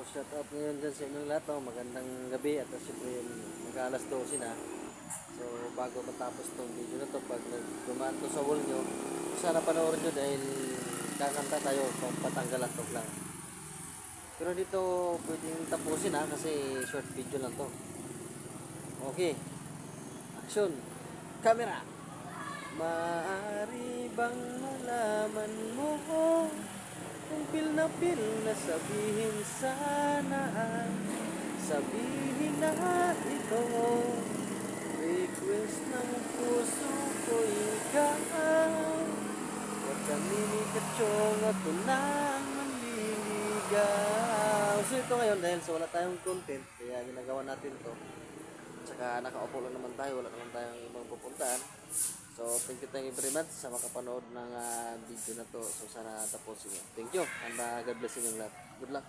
shout out ngayon dyan sa inyong lahat. No? Magandang gabi at siyempre mag-alas 12 na. So bago matapos tong video na to, pag dumaan to sa wall nyo, sana panoorin nyo dahil kakanta tayo kung patanggal tok lang. Pero dito pwedeng tapusin ha kasi short video lang to. Okay, action, camera. Maaari bang malaman mo kung pil na sabihin sana, sabihin na ito, request ng puso ko ikaw, huwag kami ni Kachong at tunang manliligaw. So ito ngayon dahil so wala tayong content kaya ginagawa natin to, tsaka nakaupo lang naman tayo, wala naman tayong ibang pupuntaan. So, thank you very much sa makapanood ng video na to. So, sana tapusin nyo. Thank you and God bless you lahat. Good luck.